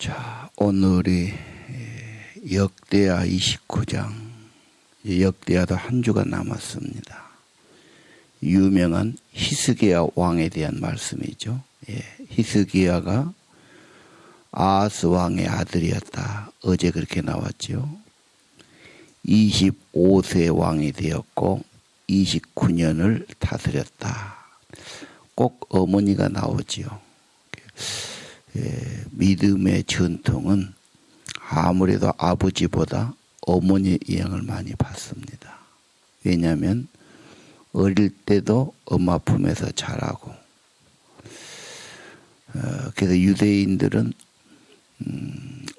자, 오늘이 역대하 29장. 역대하도 한 주가 남았습니다. 유명한 히스기야 왕에 대한 말씀이죠. 히스기야가 아하스 왕의 아들이었다. 어제 그렇게 나왔죠. 25세 왕이 되었고 29년을 다스렸다. 꼭 어머니가 나오지요. 믿음의 전통은 아무래도 아버지보다 어머니의 영향을 많이 받습니다. 왜냐하면 어릴 때도 엄마 품에서 자라고, 그래서 유대인들은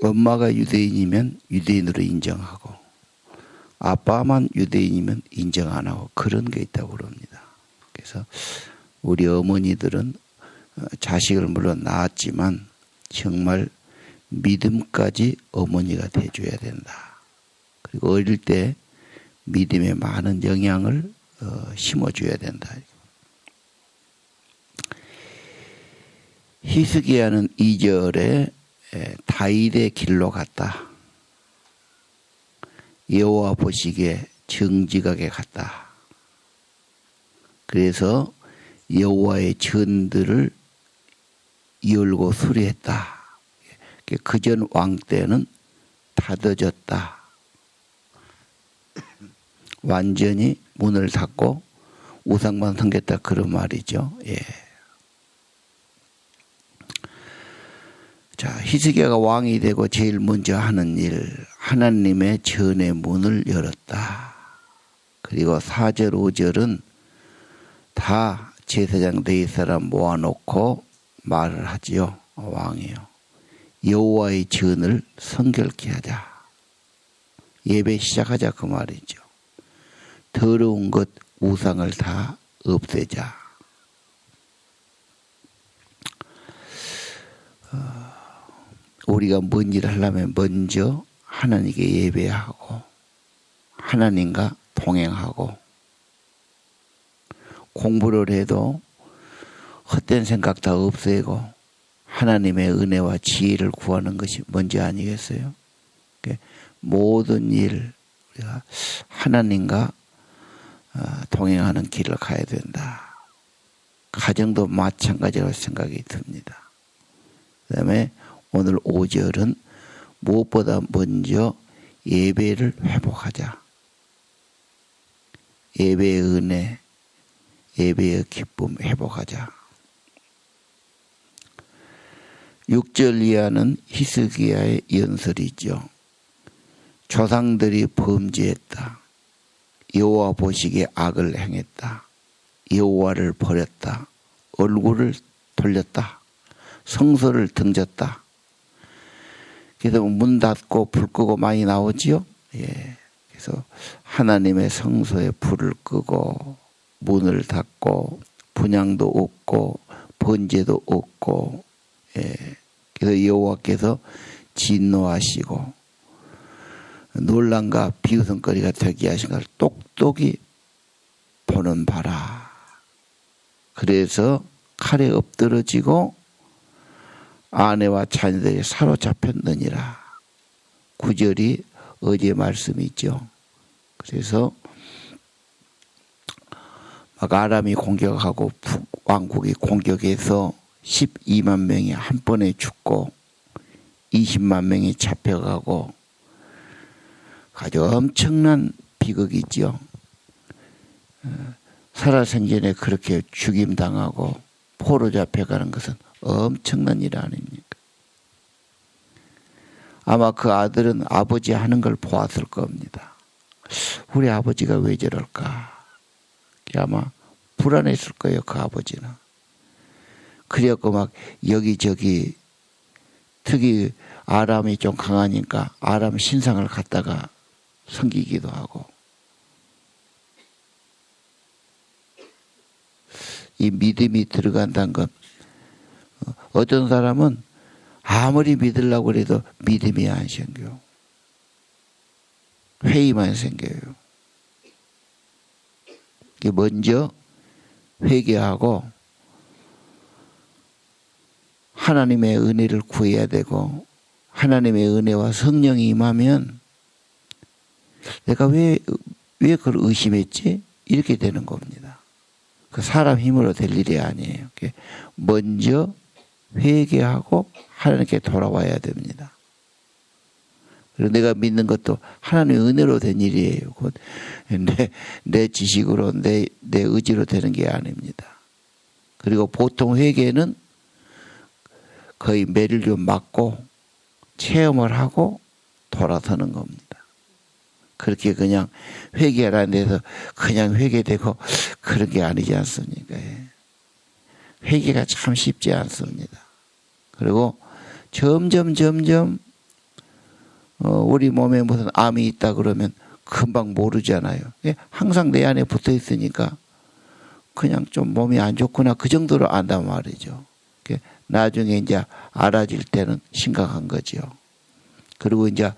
엄마가 유대인이면 유대인으로 인정하고 아빠만 유대인이면 인정 안 하고 그런 게 있다고 그럽니다. 그래서 우리 어머니들은 자식을 물론 낳았지만 정말 믿음까지 어머니가 돼줘야 된다. 그리고 어릴 때 믿음에 많은 영향을 심어줘야 된다. 히스기야는 2절에 다윗의 길로 갔다. 여호와 보시기에 정직하게 갔다. 그래서 여호와의 전들을 열고 수리했다. 그전 왕 때는 닫아졌다. 완전히 문을 닫고 우상만 섬겼다 그런 말이죠. 자, 히스기야가 왕이 되고 제일 먼저 하는 일, 하나님의 전의 문을 열었다. 그리고 4절 5절은 다 제사장 네 사람 모아놓고 말을 하지요. 왕이요. 여호와의 전을 성결케 하자. 예배 시작하자 그 말이죠. 더러운 것 우상을 다 없애자. 우리가 뭔 일을 하려면 먼저 하나님께 예배하고 하나님과 동행하고, 공부를 해도 헛된 생각 다 없애고 하나님의 은혜와 지혜를 구하는 것이 먼저 아니겠어요? 모든 일 우리가 하나님과 동행하는 길을 가야 된다. 가정도 마찬가지라고 생각이 듭니다. 그 다음에 오늘 5절은 무엇보다 먼저 예배를 회복하자. 예배의 은혜, 예배의 기쁨 회복하자. 6절 이하는 히스기야의 연설이죠. 조상들이 범죄했다. 여호와 보시기에 악을 행했다. 여호와를 버렸다. 얼굴을 돌렸다. 성소를 등졌다. 그래서 문 닫고 불 끄고 많이 나오지요. 그래서 하나님의 성소에 불을 끄고 문을 닫고 분향도 없고 번제도 없고, 그래서 여호와께서 진노하시고 논란과 비웃음거리가 되게 하신 걸 똑똑히 보는 바라. 그래서 칼에 엎드러지고 아내와 자녀들이 사로잡혔느니라. 9절이 어제 말씀이죠. 그래서 막 아람이 공격하고 북왕국이 공격해서 12만 명이 한 번에 죽고 20만 명이 잡혀가고 아주 엄청난 비극이죠. 살아생전에 그렇게 죽임당하고 포로 잡혀가는 것은 엄청난 일 아닙니까? 아마 그 아들은 아버지 하는 걸 보았을 겁니다. 우리 아버지가 왜 저럴까? 아마 불안했을 거예요, 그 아버지는. 그래갖고 막 여기저기, 특히 아람이 좀 강하니까 아람 신상을 갖다가 섬기기도 하고. 이 믿음이 들어간다는 건, 어떤 사람은 아무리 믿으려고 해도 믿음이 안 생겨요. 회의만 생겨요. 먼저 회개하고 하나님의 은혜를 구해야 되고 하나님의 은혜와 성령이 임하면 내가 왜 그걸 의심했지? 이렇게 되는 겁니다. 그 사람 힘으로 될 일이 아니에요. 먼저 회개하고 하나님께 돌아와야 됩니다. 그리고 내가 믿는 것도 하나님의 은혜로 된 일이에요. 내 지식으로 내 의지로 되는 게 아닙니다. 그리고 보통 회개는 거의 매를 좀 맞고 체험을 하고 돌아서는 겁니다. 그렇게 그냥 회개하라는 데서 그냥 회개되고 그런 게 아니지 않습니까? 회개가 참 쉽지 않습니다. 그리고 점점 우리 몸에 무슨 암이 있다 그러면 금방 모르잖아요. 항상 내 안에 붙어 있으니까 그냥 좀 몸이 안 좋구나 그 정도로 안단 말이죠. 나중에 이제 알아질 때는 심각한 거죠. 그리고 이제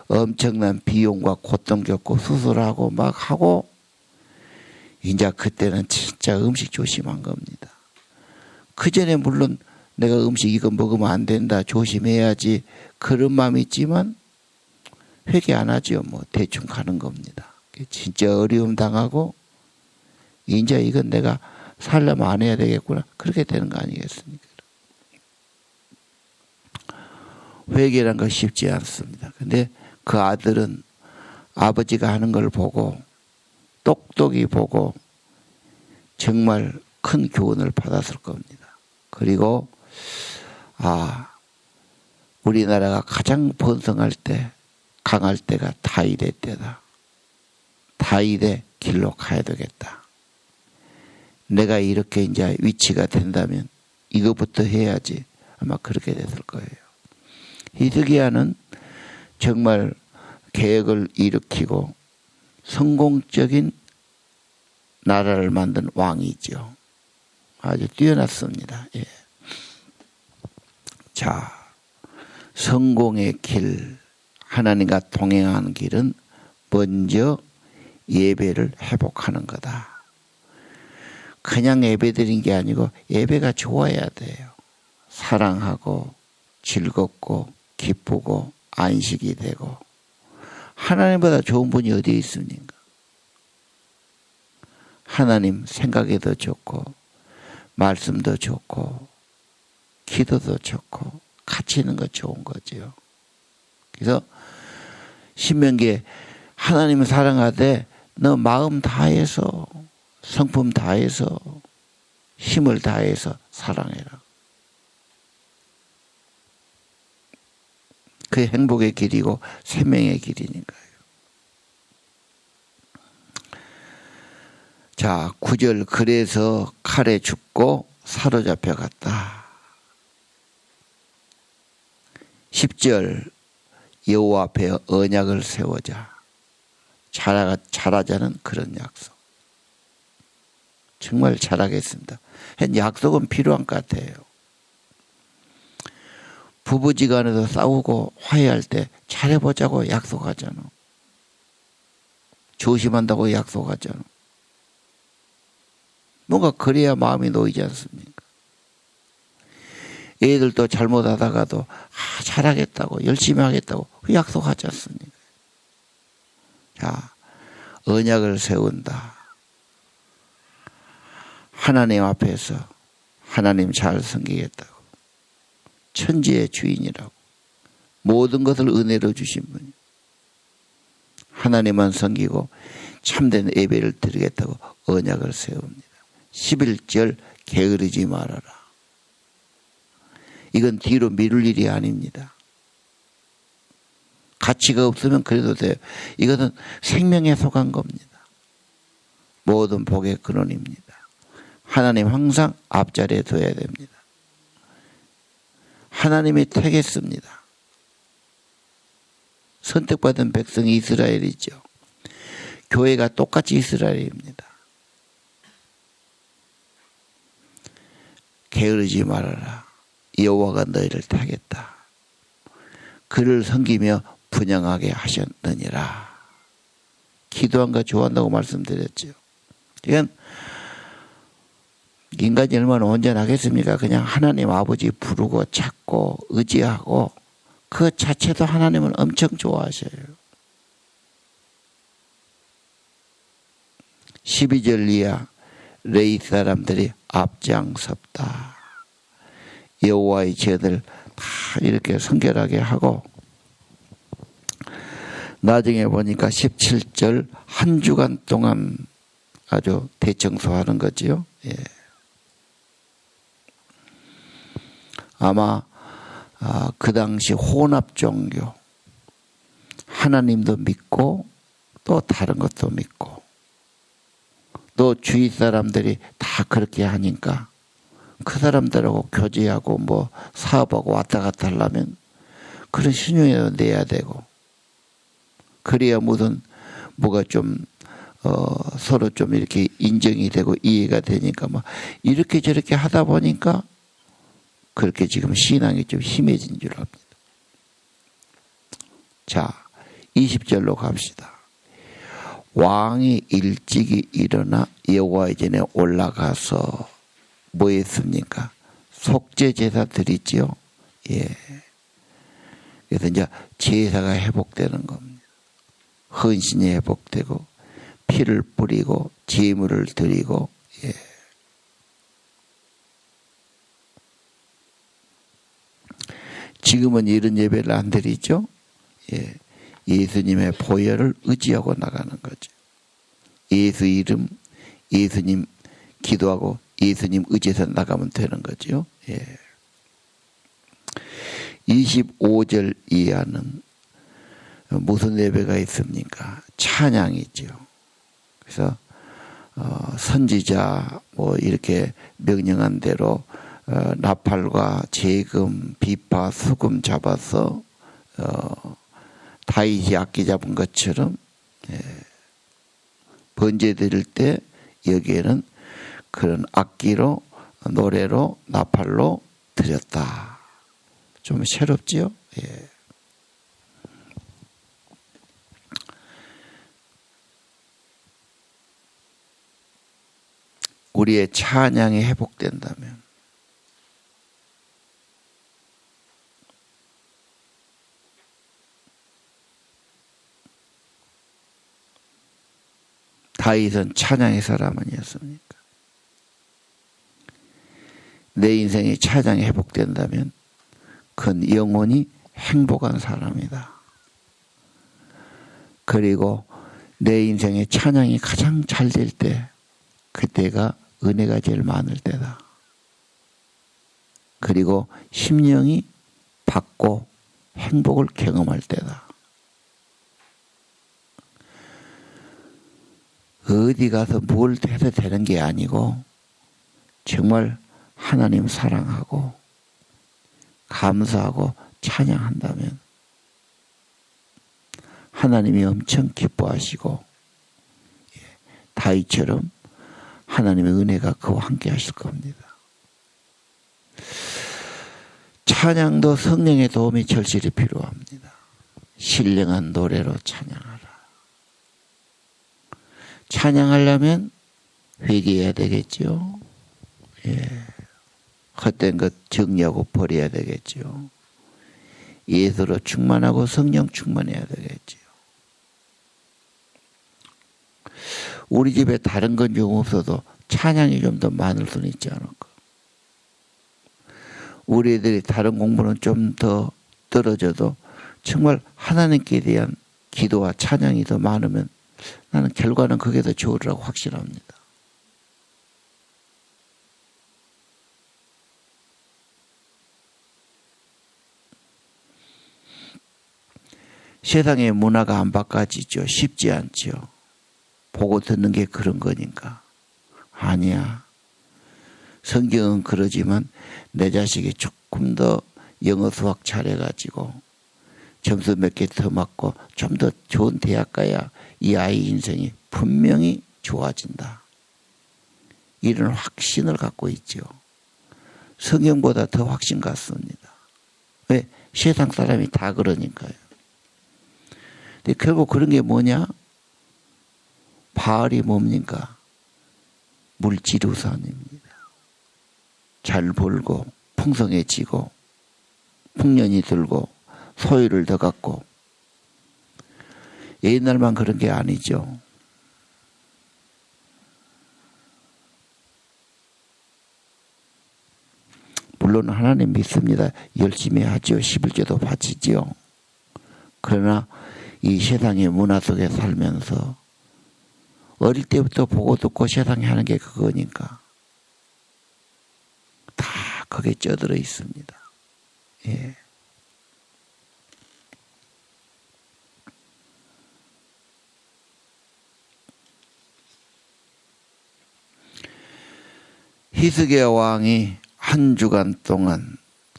엄청난 비용과 고통 겪고 수술하고 막 하고 이제 그때는 진짜 음식 조심한 겁니다. 그 전에 물론 내가 음식 이거 먹으면 안 된다 조심해야지 그런 마음이 있지만 회개 안 하죠. 뭐 대충 가는 겁니다. 진짜 어려움 당하고 이제 이건 내가 살려면 안 해야 되겠구나 그렇게 되는 거 아니겠습니까? 회개란 거 쉽지 않습니다. 근데 그 아들은 아버지가 하는 걸 보고 똑똑히 보고 정말 큰 교훈을 받았을 겁니다. 그리고 우리나라가 가장 번성할 때 강할 때가 다윗의 때다. 다윗의 길로 가야 되겠다. 내가 이렇게 이제 위치가 된다면 이거부터 해야지 아마 그렇게 됐을 거예요. 히드기야는 정말 계획을 일으키고 성공적인 나라를 만든 왕이죠. 아주 뛰어났습니다. 예. 자, 성공의 길, 하나님과 동행하는 길은 먼저 예배를 회복하는 거다. 그냥 예배 드린 게 아니고 예배가 좋아야 돼요. 사랑하고 즐겁고 기쁘고 안식이 되고 하나님보다 좋은 분이 어디에 있습니까? 하나님 생각에도 좋고 말씀도 좋고 기도도 좋고 같이 있는 거 좋은 거죠. 그래서 신명기에 하나님을 사랑하되 너 마음 다해서 성품 다해서 힘을 다해서 사랑해라. 그게 행복의 길이고 생명의 길이니까요. 자, 9절 그래서 칼에 죽고 사로잡혀 갔다. 10절 여호와 앞에 언약을 세우자. 잘하자는 그런 약속. 정말 잘하겠습니다. 약속은 필요한 것 같아요. 부부지간에서 싸우고 화해할 때 잘해보자고 약속하잖아. 조심한다고 약속하잖아. 뭔가 그래야 마음이 놓이지 않습니까? 애들도 잘못하다가도 잘하겠다고 열심히 하겠다고 약속하지 않습니까? 자, 언약을 세운다. 하나님 앞에서 하나님 잘 섬기겠다고. 천지의 주인이라고. 모든 것을 은혜로 주신 분이. 하나님만 섬기고 참된 예배를 드리겠다고 언약을 세웁니다. 11절 게으르지 말아라. 이건 뒤로 미룰 일이 아닙니다. 가치가 없으면 그래도 돼요. 이것은 생명에 속한 겁니다. 모든 복의 근원입니다. 하나님 항상 앞자리에 둬야 됩니다. 하나님이 택했습니다. 선택받은 백성이 이스라엘이죠. 교회가 똑같이 이스라엘입니다. 게으르지 말아라. 여호와가 너희를 택했다. 그를 섬기며 분양하게 하셨느니라. 기도한 거 좋아한다고 말씀드렸죠. 이건 인간이 얼마나 온전하겠습니까? 그냥 하나님 아버지 부르고 찾고 의지하고 그 자체도 하나님은 엄청 좋아하셔요. 12절 이하 레위 사람들이 앞장섰다. 여호와의 죄들 다 이렇게 성결하게 하고 나중에 보니까 17절 한 주간 동안 아주 대청소하는 거지요. 예. 아마 그 당시 혼합 종교 하나님도 믿고 또 다른 것도 믿고 또 주위 사람들이 다 그렇게 하니까 그 사람들하고 교제하고 뭐 사업하고 왔다 갔다 하려면 그런 신용을 내야 되고 그래야 무슨 뭐가 좀 서로 좀 이렇게 인정이 되고 이해가 되니까 막 이렇게 저렇게 하다 보니까 그렇게 지금 신앙이 좀 힘해진 줄 압니다. 자, 20절로 갑시다. 왕이 일찍이 일어나 여호와의 전에 올라가서 뭐 했습니까? 속죄 제사 드리지요. 예. 그래서 이제 제사가 회복되는 겁니다. 헌신이 회복되고 피를 뿌리고 제물을 드리고 예. 지금은 이런 예배를 안 드리죠. 예. 예수님의 보혈을 의지하고 나가는 거죠. 예수 이름, 예수님 기도하고 예수님 의지해서 나가면 되는 거죠. 예. 25절 이하는 무슨 예배가 있습니까? 찬양이죠. 그래서 선지자 뭐 이렇게 명령한 대로 나팔과 재금, 비파, 수금 잡아서 다윗이 악기 잡은 것처럼 번제 드릴 때 여기에는 그런 악기로 노래로 나팔로 드렸다. 좀 새롭지요? 예. 우리의 찬양이 회복된다면 다윗은 찬양의 사람 아니었습니까? 내 인생이 찬양이 회복된다면 그건 영원히 행복한 사람이다. 그리고 내 인생의 찬양이 가장 잘 될 때 그때가 은혜가 제일 많을 때다. 그리고 심령이 받고 행복을 경험할 때다. 어디 가서 뭘 해도 되는 게 아니고 정말 하나님 사랑하고 감사하고 찬양한다면 하나님이 엄청 기뻐하시고 다윗처럼 하나님의 은혜가 그와 함께 하실 겁니다. 찬양도 성령의 도움이 절실히 필요합니다. 신령한 노래로 찬양하라. 찬양하려면 회개해야 되겠죠. 예. 헛된 것 정리하고 버려야 되겠죠. 예수로 충만하고 성령 충만해야 되겠죠. 우리 집에 다른 건 좀 없어도 찬양이 좀 더 많을 수는 있지 않을까. 우리 애들이 다른 공부는 좀 더 떨어져도 정말 하나님께 대한 기도와 찬양이 더 많으면 나는 결과는 그게 더 좋으리라고 확신합니다. 세상의 문화가 안 바꿔지죠. 쉽지 않죠. 보고 듣는 게 그런 거니까. 아니야. 성경은 그러지만 내 자식이 조금 더 영어 수학 잘해가지고 점수 몇 개 더 맞고 좀 더 좋은 대학 가야 이 아이 인생이 분명히 좋아진다. 이런 확신을 갖고 있죠. 성경보다 더 확신 갖습니다. 왜? 세상 사람이 다 그러니까요. 근데 결국 그런 게 뭐냐? 바알이 뭡니까? 물질 우선입니다. 잘 벌고 풍성해지고 풍년이 들고 소유를 더 갖고. 옛날만 그런 게 아니죠. 물론 하나님 믿습니다. 열심히 하죠. 11조도 바치죠. 그러나 이 세상의 문화 속에 살면서 어릴 때부터 보고 듣고 세상에 하는 게 그거니까 다 거기에 쪄들어 있습니다. 예. 히스기야 왕이 한 주간 동안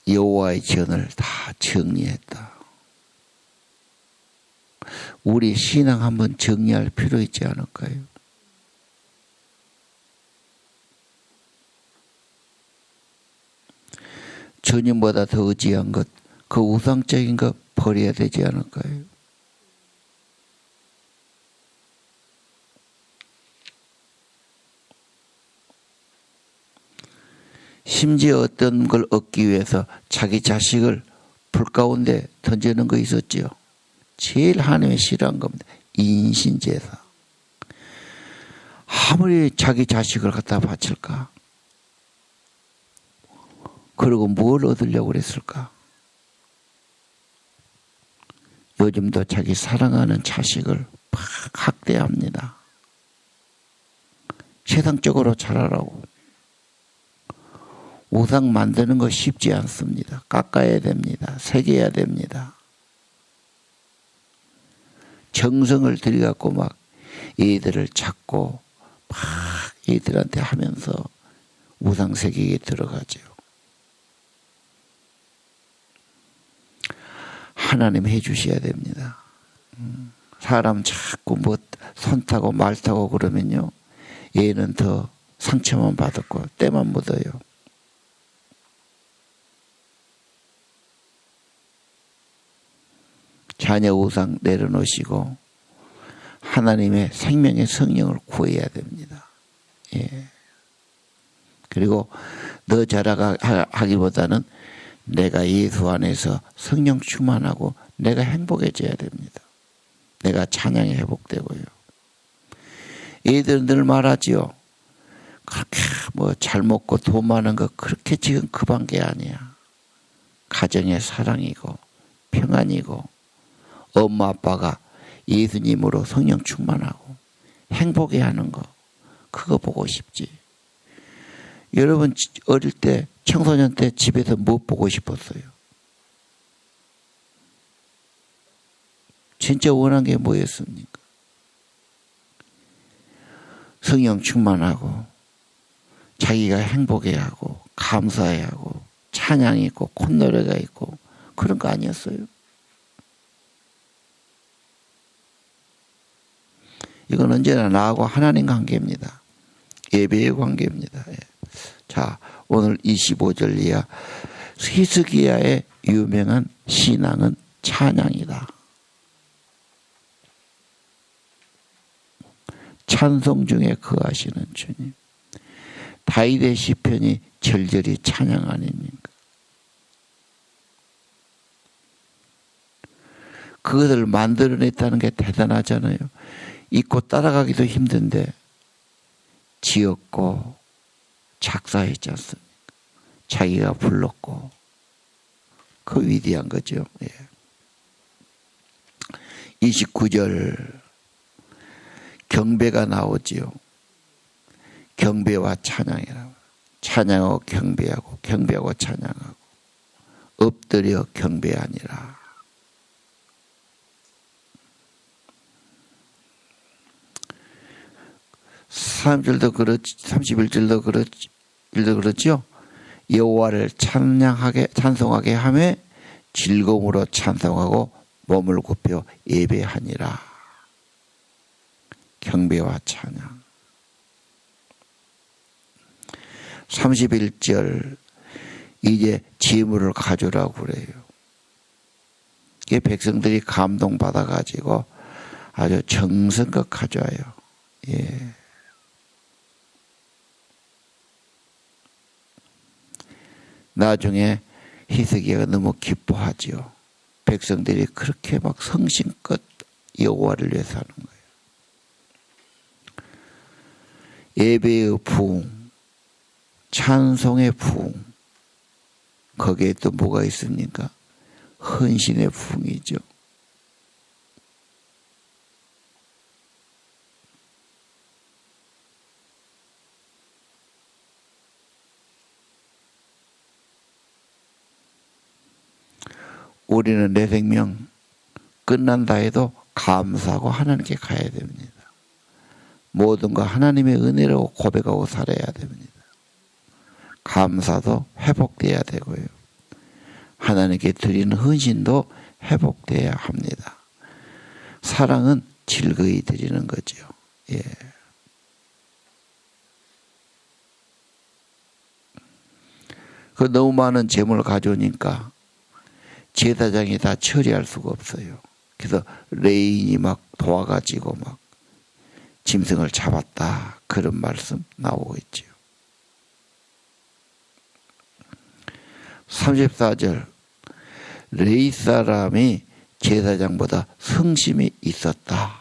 여호와의 전을 다 정리했다. 우리 신앙 한번 정리할 필요 있지 않을까요? 전인보다 더 의지한 것, 그 우상적인 것 버려야 되지 않을까요? 심지어 어떤 걸 얻기 위해서 자기 자식을 불 가운데 던지는 거 있었죠. 제일 하나님이 싫어한 겁니다. 인신제사. 아무리 자기 자식을 갖다 바칠까? 그리고 뭘 얻으려고 그랬을까? 요즘도 자기 사랑하는 자식을 막 학대합니다. 세상적으로 자라라고. 우상 만드는 거 쉽지 않습니다. 깎아야 됩니다. 새겨야 됩니다. 정성을 들여갖고 막 얘들을 찾고 막 얘들한테 하면서 우상 새기기에 들어가죠. 하나님 해주셔야 됩니다. 사람 자꾸 뭐 손 타고 말 타고 그러면요. 얘는 더 상처만 받았고 때만 묻어요. 자녀 우상 내려놓으시고 하나님의 생명의 성령을 구해야 됩니다. 예. 그리고 너 자라가기보다는 내가 예수 안에서 성령 충만하고 내가 행복해져야 됩니다. 내가 찬양이 회복되고요. 얘들은 늘 말하지요. 그렇게 뭐 잘 먹고 돈 많은 거 그렇게 지금 급한 게 아니야. 가정의 사랑이고 평안이고 엄마 아빠가 예수님으로 성령 충만하고 행복해하는 거 그거 보고 싶지. 여러분 어릴 때 청소년 때 집에서 뭐 보고 싶었어요? 진짜 원한 게 뭐였습니까? 성령 충만하고 자기가 행복해하고 감사해하고 찬양이 있고 콧노래가 있고 그런 거 아니었어요? 이건 언제나 나하고 하나님 관계입니다. 예배의 관계입니다. 자, 오늘 25절 이하 히스기야의 유명한 신앙은 찬양이다. 찬송 중에 거하시는 주님. 다윗의 시편이 절절히 찬양 아닙니까? 그것을 만들어냈다는 게 대단하잖아요. 읽고 따라가기도 힘든데 지었고 작사했지 않습니까? 자기가 불렀고 그 위대한 거죠. 예. 29절 경배가 나오지요. 경배와 찬양이라고. 찬양하고 경배하고 경배하고 찬양하고 엎드려 경배하니라. (3절도) 그렇지 31절도 그렇죠. 여호와를 찬송하게 하며 즐거움으로 찬송하고 몸을 굽혀 예배하니라. 경배와 찬양. 31절 이제 재물을 가져라고 그래요. 이게 백성들이 감동받아 가지고 아주 정성껏 가져와요. 예. 나중에 히스기야가 너무 기뻐하죠. 백성들이 그렇게 막 성심껏 여호와를 위해서 하는 거예요. 예배의 부흥, 찬송의 부흥, 거기에 또 뭐가 있습니까? 헌신의 부흥이죠. 우리는 내 생명 끝난다 해도 감사하고 하나님께 가야 됩니다. 모든 거 하나님의 은혜로 고백하고 살아야 됩니다. 감사도 회복돼야 되고요. 하나님께 드리는 헌신도 회복돼야 합니다. 사랑은 즐거이 드리는 거죠. 예. 그 너무 많은 재물을 가져오니까 제사장이 다 처리할 수가 없어요. 그래서 레인이 막 도와가지고 막 짐승을 잡았다. 그런 말씀 나오고 있죠. 34절 레이 사람이 제사장보다 성심이 있었다.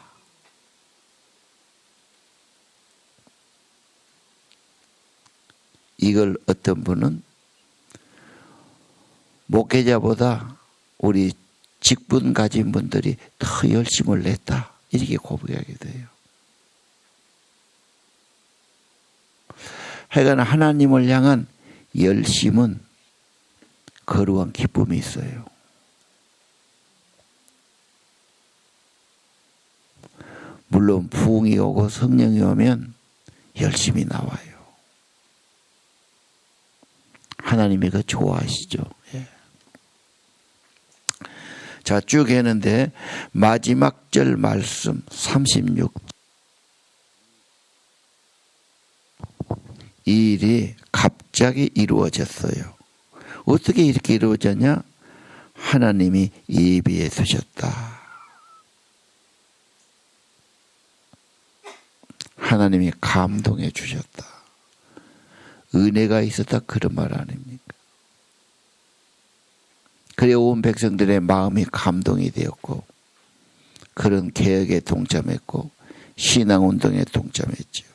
이걸 어떤 분은 목회자보다 우리 직분 가진 분들이 더 열심을 냈다. 이렇게 고백하게 돼요. 하여간 하나님을 향한 열심은 거룩한 기쁨이 있어요. 물론 부흥이 오고 성령이 오면 열심히 나와요. 하나님이 그거 좋아하시죠. 예. 자, 쭉 했는데 마지막 절 말씀 36. 이 일이 갑자기 이루어졌어요. 어떻게 이렇게 이루어졌냐? 하나님이 예비해 두셨다. 하나님이 감동해 주셨다. 은혜가 있었다. 그런 말 아닙니까? 그래 온 백성들의 마음이 감동이 되었고 그런 개혁에 동참했고 신앙운동에 동참했죠.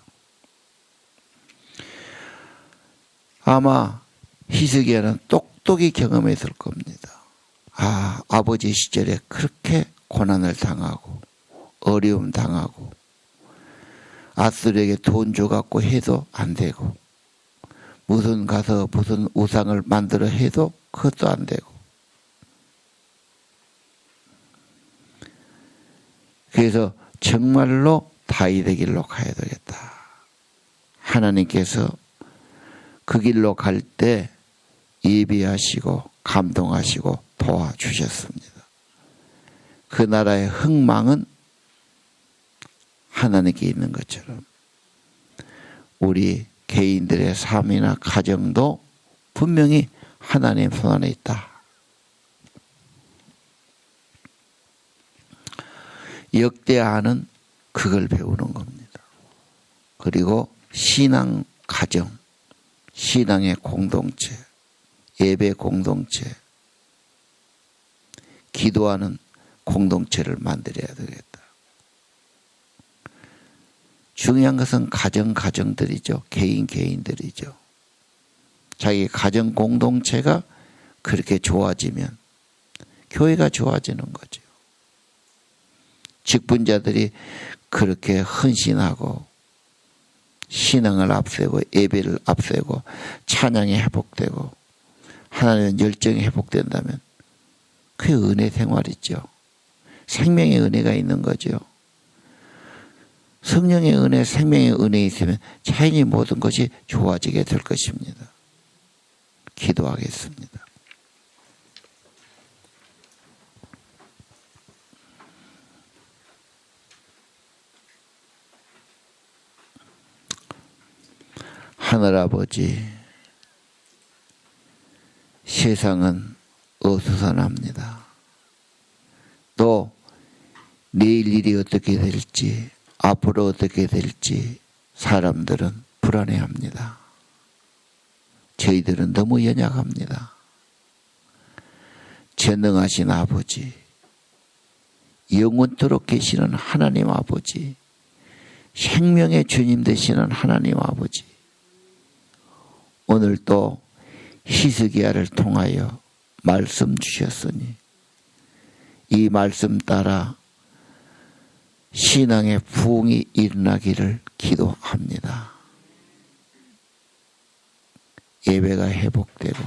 아마 히스기야는 똑똑히 경험했을 겁니다. 아버지 시절에 그렇게 고난을 당하고 어려움 당하고 아수르에게 돈 줘갖고 해도 안 되고 무슨 가서 무슨 우상을 만들어 해도 그것도 안 되고 그래서 정말로 다윗의 길로 가야 되겠다. 하나님께서 그 길로 갈 때 예비하시고 감동하시고 도와주셨습니다. 그 나라의 흥망은 하나님께 있는 것처럼 우리 개인들의 삶이나 가정도 분명히 하나님 손 안에 있다. 역대하는 그걸 배우는 겁니다. 그리고 신앙 가정, 신앙의 공동체, 예배 공동체, 기도하는 공동체를 만들어야 되겠다. 중요한 것은 가정들이죠. 개인들이죠. 자기 가정 공동체가 그렇게 좋아지면 교회가 좋아지는 거죠. 직분자들이 그렇게 헌신하고 신앙을 앞세고 예배를 앞세고 찬양이 회복되고 하나님의 열정이 회복된다면 그게 은혜 생활이죠. 생명의 은혜가 있는 거죠. 성령의 은혜, 생명의 은혜 있으면 자연히 모든 것이 좋아지게 될 것입니다. 기도하겠습니다. 하늘아버지, 세상은 어수선합니다. 또 내일 일이 어떻게 될지, 앞으로 어떻게 될지 사람들은 불안해합니다. 저희들은 너무 연약합니다. 전능하신 아버지, 영원토록 계시는 하나님 아버지, 생명의 주님 되시는 하나님 아버지, 오늘 또 히스기야를 통하여 말씀 주셨으니 이 말씀 따라 신앙의 부흥이 일어나기를 기도합니다. 예배가 회복되고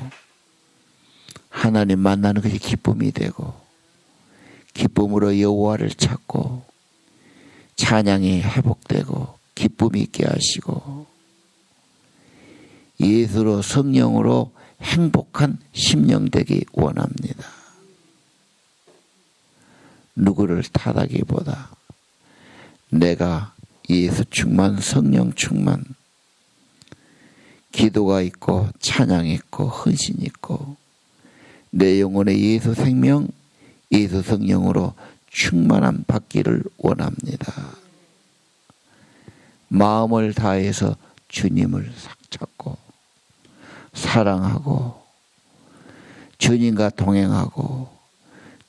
하나님 만나는 것이 기쁨이 되고 기쁨으로 여호와를 찾고 찬양이 회복되고 기쁨이 있게 하시고 예수로 성령으로 행복한 심령 되기 원합니다. 누구를 탓하기보다 내가 예수 충만, 성령 충만, 기도가 있고 찬양이 있고 헌신이 있고 내 영혼에 예수 생명, 예수 성령으로 충만함 받기를 원합니다. 마음을 다해서 주님을 찾고 사랑하고 주님과 동행하고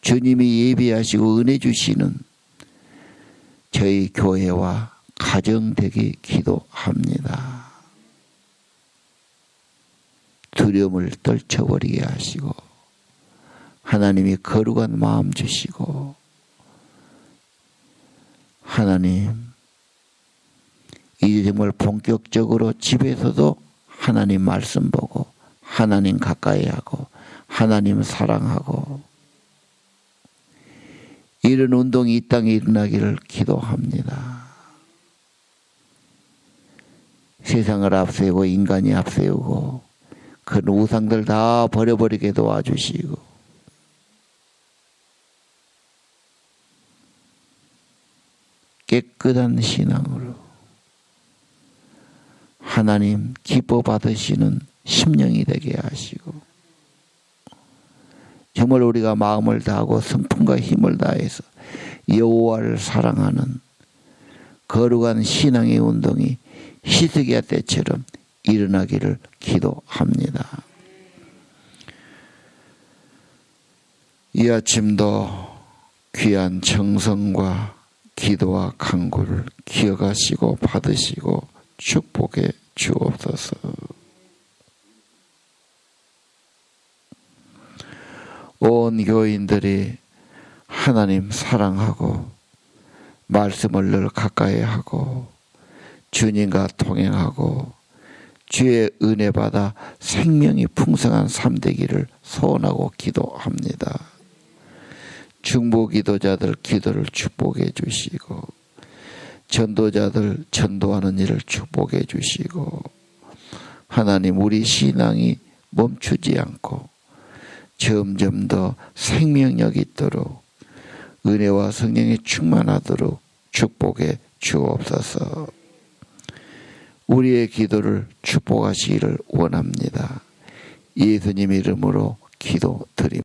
주님이 예비하시고 은혜 주시는 저희 교회와 가정 되기 기도합니다. 두려움을 떨쳐버리게 하시고 하나님이 거룩한 마음 주시고 하나님 이제 정말 본격적으로 집에서도 하나님 말씀 보고 하나님 가까이 하고 하나님 사랑하고 이런 운동이 이 땅에 일어나기를 기도합니다. 세상을 앞세우고 인간이 앞세우고 그 우상들 다 버려버리게 도와주시고 깨끗한 신앙으로 하나님 기뻐 받으시는 심령이 되게 하시고 정말 우리가 마음을 다하고 성품과 힘을 다해서 여호와를 사랑하는 거룩한 신앙의 운동이 히스기야 때처럼 일어나기를 기도합니다. 이 아침도 귀한 정성과 기도와 간구를 기억하시고 받으시고 축복해 주옵소서. 온 교인들이 하나님 사랑하고 말씀을 늘 가까이 하고 주님과 동행하고 주의 은혜 받아 생명이 풍성한 삶 되기를 소원하고 기도합니다. 중보 기도자들 기도를 축복해 주시고 전도자들 전도하는 일을 축복해 주시고 하나님 우리 신앙이 멈추지 않고 점점 더 생명력이 있도록 은혜와 성령이 충만하도록 축복해 주옵소서. 우리의 기도를 축복하시기를 원합니다. 예수님 이름으로 기도드립니다.